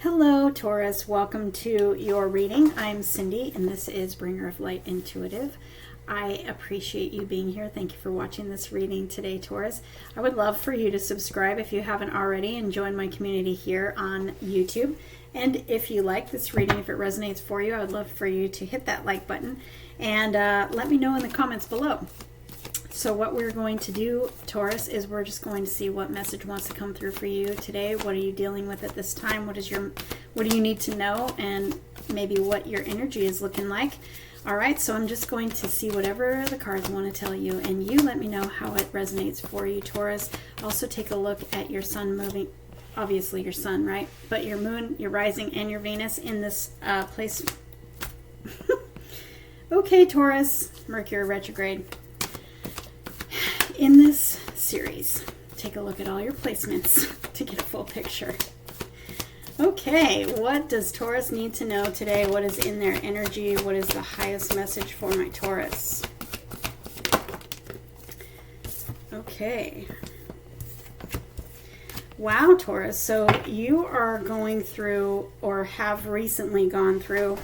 Hello, Taurus. Welcome to your reading. I'm Cindy, and this is Bringer of Light Intuitive. I appreciate you being here. Thank you for watching this reading today, Taurus. I would love for you to subscribe if you haven't already and join my community here on YouTube. And if you like this reading, if it resonates for you, I would love for you to hit that like button and let me know in the comments below. So what we're going to do, Taurus, is we're just going to see what message wants to come through for you today. What are you dealing with at this time? What do you need to know? And maybe what your energy is looking like. All right, so I'm just going to see whatever the cards want to tell you, and you let me know how it resonates for you, Taurus. Also take a look at your sun moving, obviously your sun, right? But your moon, your rising, and your Venus in this place. Okay, Taurus, Mercury retrograde. In this series, take a look at all your placements to get a full picture. Okay, what does Taurus need to know today? What is in their energy? What is the highest message for my Taurus? Okay. Wow, Taurus. So you are going through, or have recently gone through,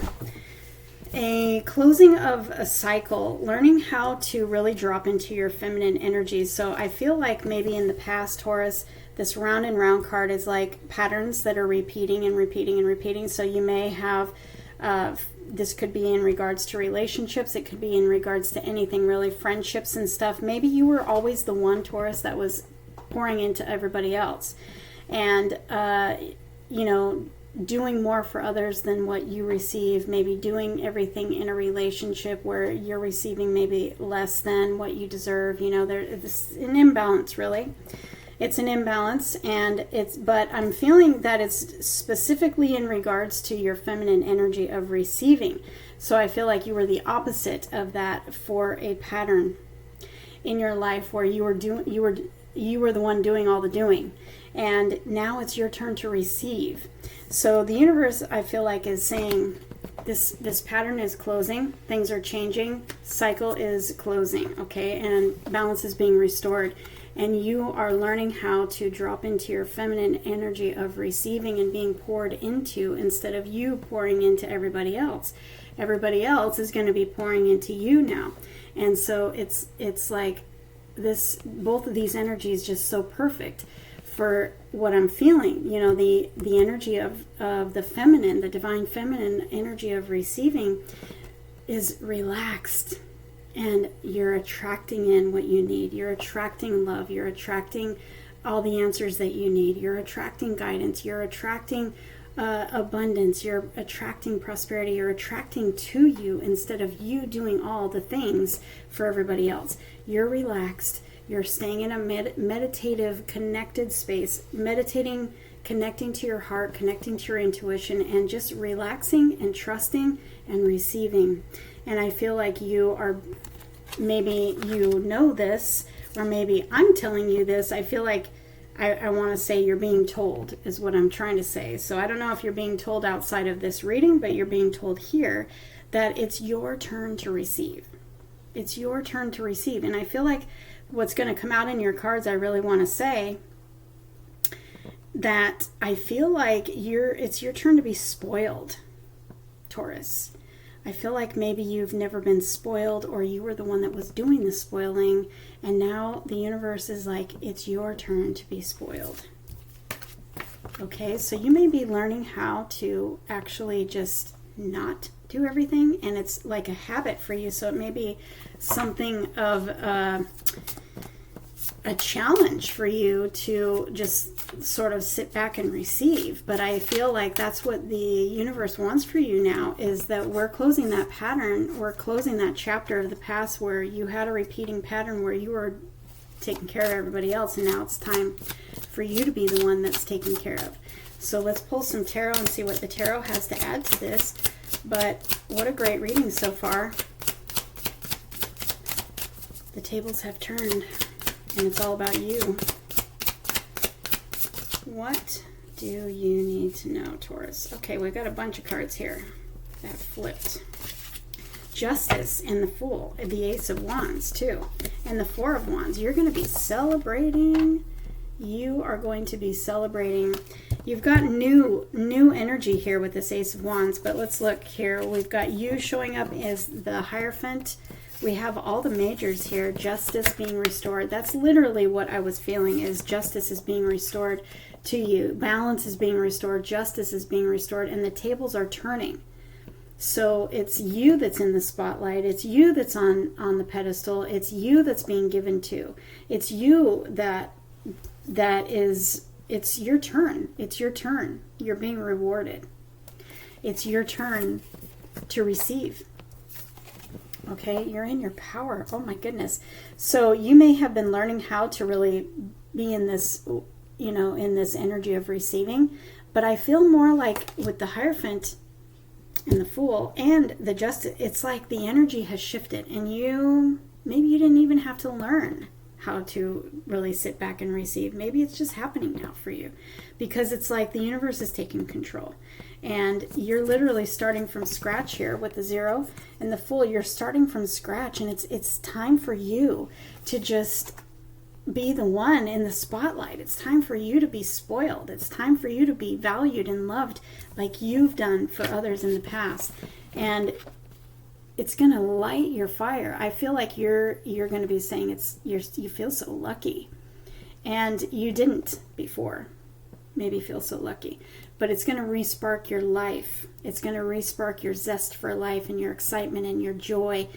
a closing of a cycle, learning how to really drop into your feminine energy. So I feel like maybe in the past, Taurus, this round and round card is like patterns that are repeating and repeating and repeating. So you may have, this could be in regards to relationships. It could be in regards to anything really, friendships and stuff. Maybe you were always the one, Taurus, that was pouring into everybody else. And, doing more for others than what you receive, maybe doing everything in a relationship where you're receiving maybe less than what you deserve. There's an imbalance, really. It's an imbalance, but I'm feeling that it's specifically in regards to your feminine energy of receiving. So I feel like you were the opposite of that for a pattern in your life where you were the one doing all the doing, and now it's your turn to receive. So the universe, I feel like, is saying this pattern is closing, things are changing, cycle is closing, okay, and balance is being restored, and you are learning how to drop into your feminine energy of receiving and being poured into instead of you pouring into everybody else. Everybody else is going to be pouring into you now, and so it's like this, both of these energies just so perfect for what I'm feeling. The energy of the feminine, the divine feminine energy of receiving is relaxed, and you're attracting in what you need. You're attracting love. You're attracting all the answers that you need. You're attracting guidance. You're attracting abundance. You're attracting prosperity. You're attracting to you instead of you doing all the things for everybody else. You're relaxed. You're staying in a meditative, connected space, meditating, connecting to your heart, connecting to your intuition, and just relaxing and trusting and receiving. And I feel like you are, maybe you know this, or maybe I'm telling you this. I feel like I want to say you're being told is what I'm trying to say. So I don't know if you're being told outside of this reading, but you're being told here that it's your turn to receive. It's your turn to receive. And I feel like what's going to come out in your cards, I really want to say that I feel like it's your turn to be spoiled, Taurus. I feel like maybe you've never been spoiled, or you were the one that was doing the spoiling, and now the universe is like, it's your turn to be spoiled. Okay, so you may be learning how to actually just not do everything, and it's like a habit for you, so it may be something of a challenge for you to just sort of sit back and receive. But I feel like that's what the universe wants for you now, is that we're closing that pattern, we're closing that chapter of the past where you had a repeating pattern where you were taking care of everybody else, and now it's time for you to be the one that's taken care of. So let's pull some tarot and see what the tarot has to add to this. But what a great reading so far. The tables have turned, and it's all about you. What do you need to know, Taurus? Okay, we've got a bunch of cards here that flipped. Justice and the Fool, the Ace of Wands too, and the Four of Wands. You're going to be celebrating. You are going to be celebrating. You've got new energy here with this Ace of Wands, but let's look here. We've got you showing up as the Hierophant. We have all the majors here. Justice being restored. That's literally what I was feeling, is justice is being restored to you. Balance is being restored. Justice is being restored. And the tables are turning. So it's you that's in the spotlight. It's you that's on the pedestal. It's you that's being given to. It's you it's your turn. It's your turn. You're being rewarded. It's your turn to receive. Okay, you're in your power. Oh my goodness. So you may have been learning how to really be in this, in this energy of receiving. But I feel more like with the Hierophant and the Fool and the Justice, it's like the energy has shifted, and maybe you didn't even have to learn how to really sit back and receive. Maybe it's just happening now for you, because it's like the universe is taking control, and you're literally starting from scratch here with the 0 and the Fool. You're starting from scratch, and it's time for you to just be the one in the spotlight. It's time for you to be spoiled. It's time for you to be valued and loved like you've done for others in the past. And it's going to light your fire. I feel like you're going to be saying you feel so lucky. And you didn't before maybe feel so lucky. But it's going to re-spark your life. It's going to re-spark your zest for life and your excitement and your joy.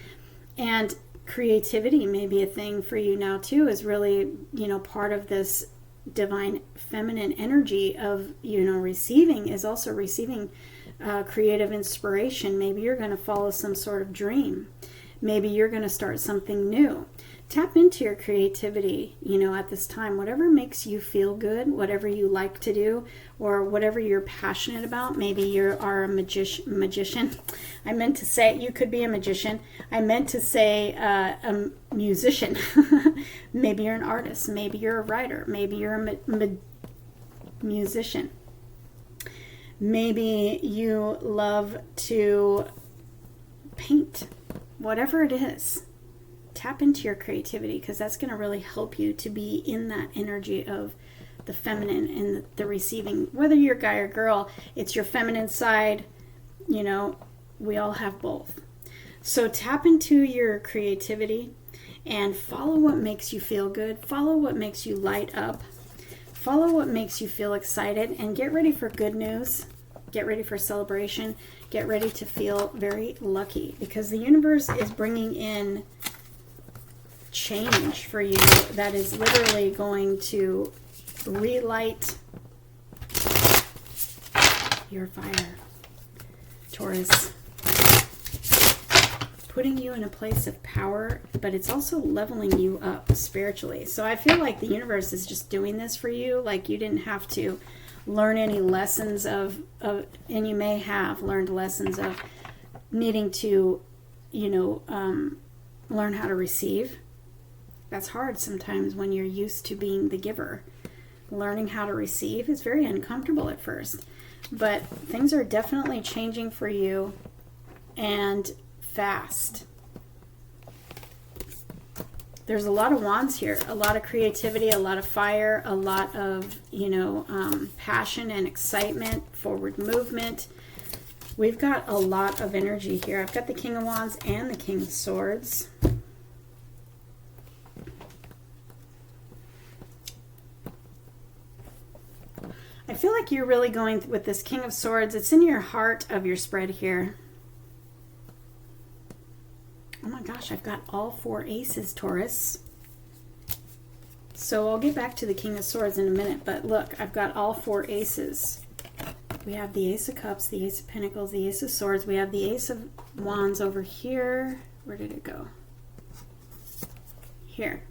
And creativity may be a thing for you now too, is really, part of this divine feminine energy of, receiving, is also receiving creative inspiration. Maybe you're going to follow some sort of dream. Maybe you're going to start something new. Tap into your creativity, at this time. Whatever makes you feel good, whatever you like to do, or whatever you're passionate about. Maybe you are a magician. I meant to say, you could be a magician. I meant to say a musician. Maybe you're an artist. Maybe you're a writer. Maybe you're a musician. Maybe you love to paint. Whatever it is, tap into your creativity, because that's going to really help you to be in that energy of the feminine and the receiving. Whether you're a guy or girl, it's your feminine side. We all have both. So tap into your creativity and follow what makes you feel good. Follow what makes you light up. Follow what makes you feel excited, and get ready for good news. Get ready for celebration. Get ready to feel very lucky, because the universe is bringing in change for you that is literally going to relight your fire, Taurus. Putting you in a place of power, but it's also leveling you up spiritually. So I feel like the universe is just doing this for you. Like you didn't have to learn any lessons of and you may have learned lessons of needing to, learn how to receive. That's hard sometimes when you're used to being the giver. Learning how to receive is very uncomfortable at first, but things are definitely changing for you, and fast. There's a lot of wands here, a lot of creativity, a lot of fire, a lot of, passion and excitement, forward movement. We've got a lot of energy here. I've got the King of Wands and the King of Swords. I feel like you're really going with this King of Swords. It's in your heart of your spread here. Oh my gosh, I've got all 4 aces, Taurus. So I'll get back to the King of Swords in a minute, but look, I've got all 4 aces. We have the Ace of Cups, the Ace of Pentacles, the Ace of Swords. We have the Ace of Wands over here. Where did it go? Here.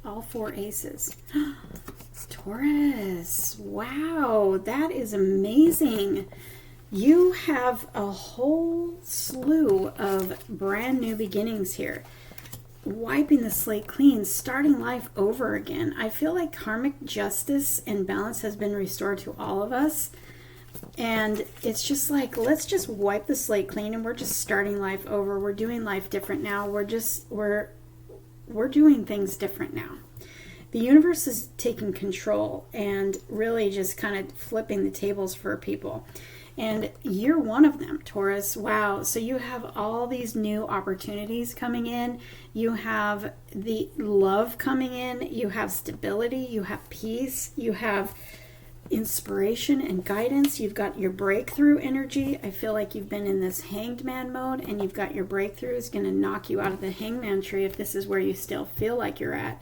All 4 aces. Taurus, wow, that is amazing. You have a whole slew of brand new beginnings here. Wiping the slate clean, starting life over again. I feel like karmic justice and balance has been restored to all of us. And it's just like, let's just wipe the slate clean, and we're just starting life over. We're doing life different now. We're doing things different now. The universe is taking control and really just kind of flipping the tables for people. And you're one of them, Taurus. Wow. So you have all these new opportunities coming in. You have the love coming in. You have stability. You have peace. You have inspiration and guidance. You've got your breakthrough energy. I feel like you've been in this hanged man mode, and you've got your breakthrough is going to knock you out of the hangman tree if this is where you still feel like you're at.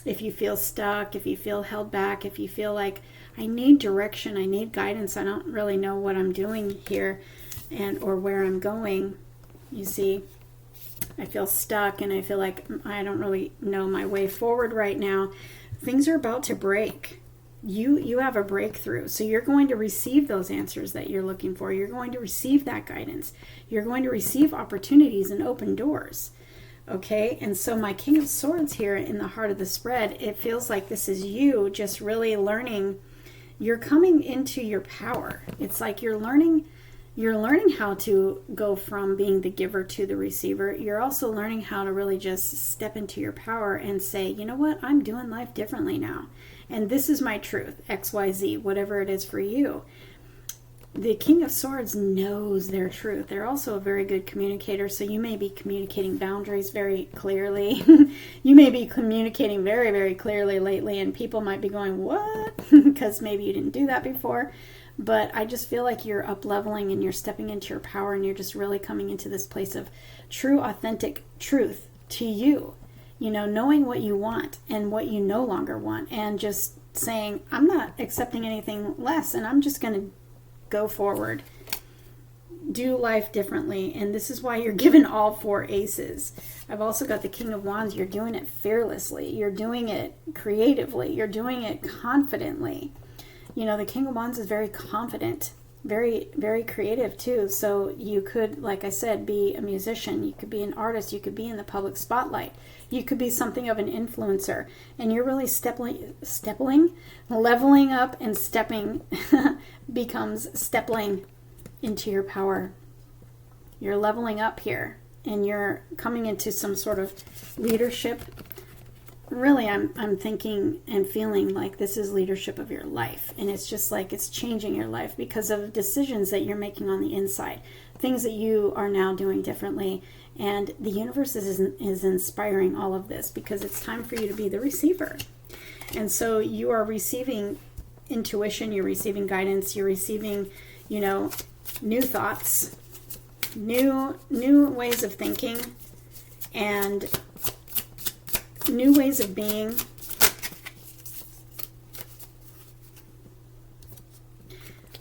If you feel stuck, if you feel held back, if you feel like I need direction, I need guidance, I don't really know what I'm doing here and or where I'm going, you see, I feel stuck and I feel like I don't really know my way forward right now. Things are about to break. You have a breakthrough. So you're going to receive those answers that you're looking for. You're going to receive that guidance. You're going to receive opportunities and open doors. Okay, and so my King of Swords here in the heart of the spread, it feels like this is you just really learning. You're coming into your power. It's like you're learning how to go from being the giver to the receiver. You're also learning how to really just step into your power and say, you know what, I'm doing life differently now. And this is my truth, XYZ, whatever it is for you. The King of Swords knows their truth. They're also a very good communicator, so you may be communicating boundaries very clearly. You may be communicating very, very clearly lately, and people might be going, what? Because maybe you didn't do that before. But I just feel like you're up-leveling and you're stepping into your power, and you're just really coming into this place of true, authentic truth to you. You know, knowing what you want and what you no longer want, and just saying, I'm not accepting anything less, and I'm just going to go forward, do life differently. And this is why you're given all 4 aces. I've also got the King of Wands. You're doing it fearlessly. You're doing it creatively. You're doing it confidently. You know, the King of Wands is very confident, very, very creative too. So you could, like I said, be a musician. You could be an artist. You could be in the public spotlight. You could be something of an influencer. And you're really leveling up, and stepping becomes steppling into your power. You're leveling up here, and you're coming into some sort of leadership. Really, I'm thinking and feeling like this is leadership of your life. And it's just like it's changing your life because of decisions that you're making on the inside. Things that you are now doing differently. And the universe is inspiring all of this because it's time for you to be the receiver. And so you are receiving intuition, you're receiving guidance, you're receiving, you know, new thoughts, new ways of thinking, and new ways of being.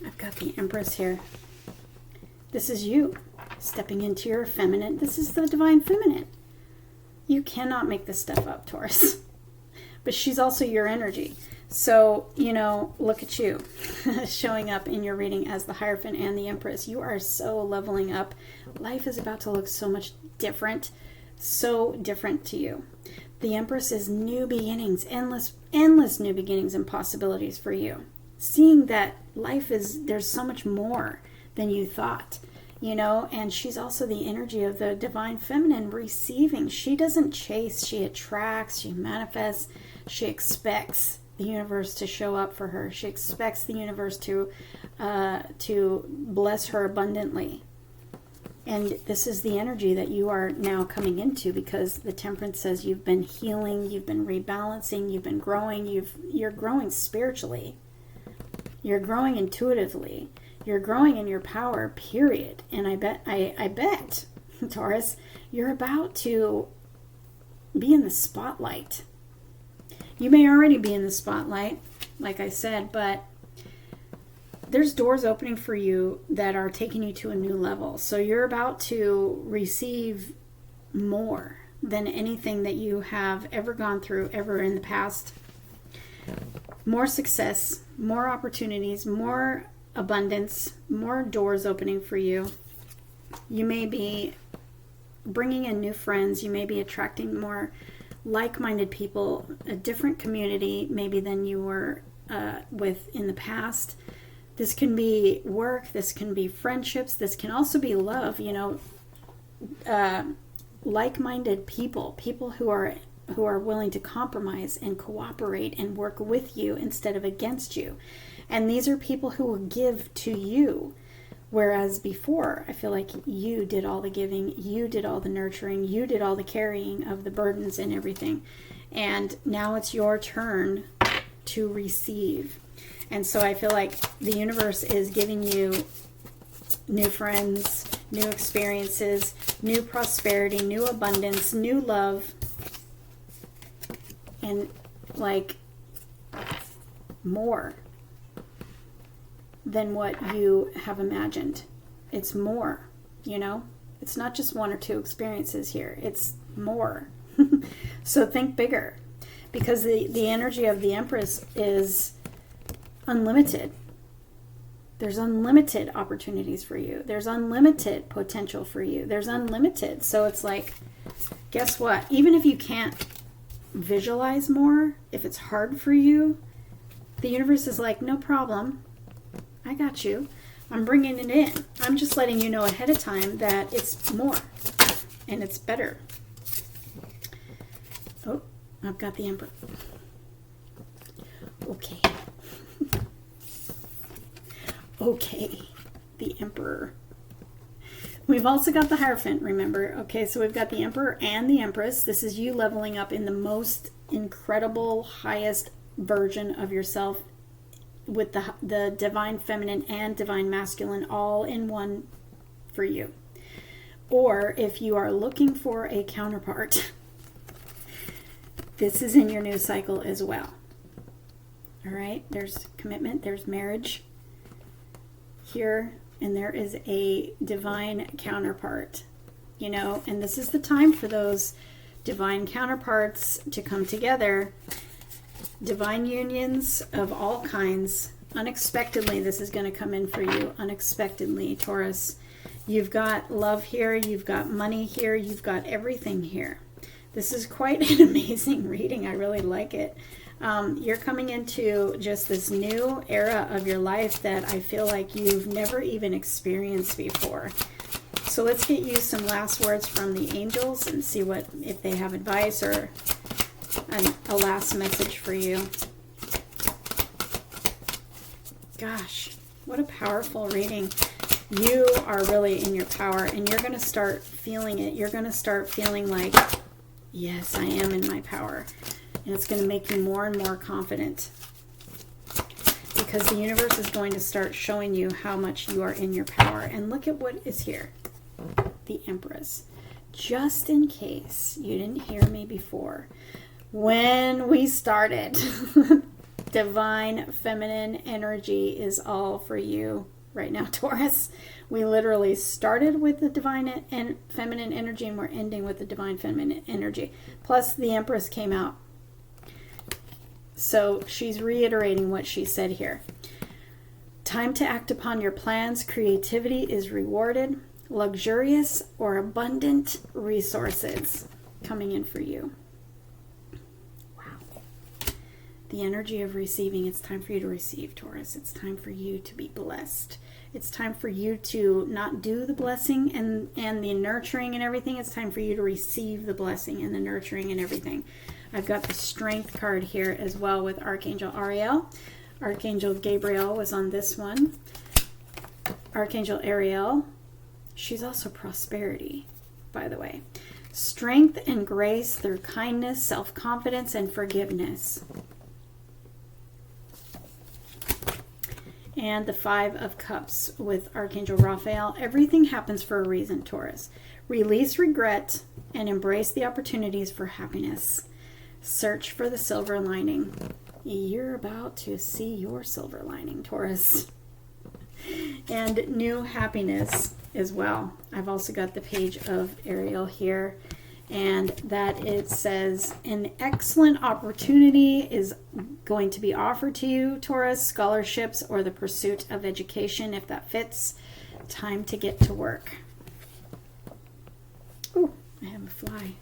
I've got the Empress here. This is you stepping into your feminine. This is the divine feminine. You cannot make this stuff up, Taurus. But she's also your energy. So, you know, look at you showing up in your reading as the Hierophant and the Empress. You are so leveling up. Life is about to look so much different, so different to you. The Empress is new beginnings, endless new beginnings and possibilities for you. Seeing that life is, there's so much more than you thought, you know, and she's also the energy of the divine feminine, receiving. She doesn't chase, she attracts, she manifests, she expects the universe to show up for her. She expects the universe to bless her abundantly. And this is the energy that you are now coming into, because the Temperance says you've been healing, you've been rebalancing, you've been growing, you're growing spiritually. You're growing intuitively. You're growing in your power, period. And I bet, Taurus, you're about to be in the spotlight. You may already be in the spotlight, like I said, but there's doors opening for you that are taking you to a new level. So you're about to receive more than anything that you have ever gone through, ever in the past. More success, more opportunities, more abundance, more doors opening for you. You may be bringing in new friends. You may be attracting more like-minded people, a different community maybe than you were with in the past. This can be work, this can be friendships, this can also be love, you know, like-minded people who are who are willing to compromise and cooperate and work with you instead of against you. And these are people who will give to you. Whereas before, I feel like you did all the giving, you did all the nurturing, you did all the carrying of the burdens and everything. And now it's your turn to receive. And so I feel like the universe is giving you new friends, new experiences, new prosperity, new abundance, new love, and like more than what you have imagined. It's more, you know? It's not just one or two experiences here. It's more. So think bigger, because the energy of the Empress is unlimited. There's unlimited opportunities for you. There's unlimited potential for you. There's unlimited. So it's like, guess what? Even if you can't visualize more, if it's hard for you, the universe is like, no problem. I got you. I'm bringing it in. I'm just letting you know ahead of time that it's more and it's better. Oh, I've got the Emperor. Okay. Okay, the Emperor. We've also got the Hierophant, remember? Okay, so we've got the Emperor and the Empress. This is you leveling up in the most incredible, highest version of yourself with the Divine Feminine and Divine Masculine all in one for you. Or if you are looking for a counterpart, this is in your new cycle as well. All right, there's commitment, there's marriage here, and there is a divine counterpart, you know, and this is the time for those divine counterparts to come together. Divine unions of all kinds. Unexpectedly, this is going to come in for you. Unexpectedly, Taurus. You've got love here. You've got money here. You've got everything here. This is quite an amazing reading. I really like it. You're coming into just this new era of your life that I feel like you've never even experienced before. So let's get you some last words from the angels and see what, if they have advice or a last message for you. Gosh, what a powerful reading. You are really in your power, and you're going to start feeling it. You're going to start feeling like, yes, I am in my power. And it's going to make you more and more confident, because the universe is going to start showing you how much you are in your power. And look at what is here. The Empress. Just in case you didn't hear me before, when we started, divine feminine energy is all for you right now, Taurus. We literally started with the divine and feminine energy, and we're ending with the divine feminine energy. Plus the Empress came out. So she's reiterating what she said here. Time to act upon your plans. Creativity is rewarded. Luxurious or abundant resources coming in for you. The energy of receiving. It's time for you to receive, Taurus. It's time for you to be blessed. It's time for you to not do the blessing and the nurturing and everything. It's time for you to receive the blessing and the nurturing and everything. I've got the Strength card here as well with Archangel Ariel. Archangel Gabriel was on this one. Archangel Ariel. She's also prosperity, by the way. Strength and grace through kindness, self-confidence, and forgiveness. And the Five of Cups with Archangel Raphael. Everything happens for a reason, Taurus. Release regret and embrace the opportunities for happiness. Search for the silver lining. You're about to see your silver lining, Taurus. And new happiness as well. I've also got the page of Ariel here, and that it says an excellent opportunity is going to be offered to you, Taurus. Scholarships or the pursuit of education, if that fits. Time to get to work. Oh, I have a fly.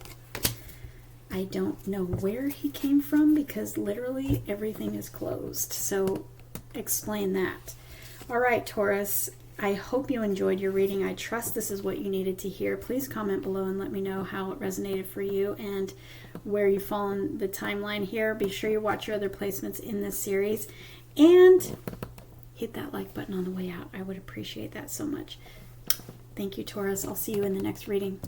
I don't know where he came from, because literally everything is closed. So explain that. All right, Taurus. I hope you enjoyed your reading. I trust this is what you needed to hear. Please comment below and let me know how it resonated for you and where you fall in the timeline here. Be sure you watch your other placements in this series. And hit that like button on the way out. I would appreciate that so much. Thank you, Taurus. I'll see you in the next reading.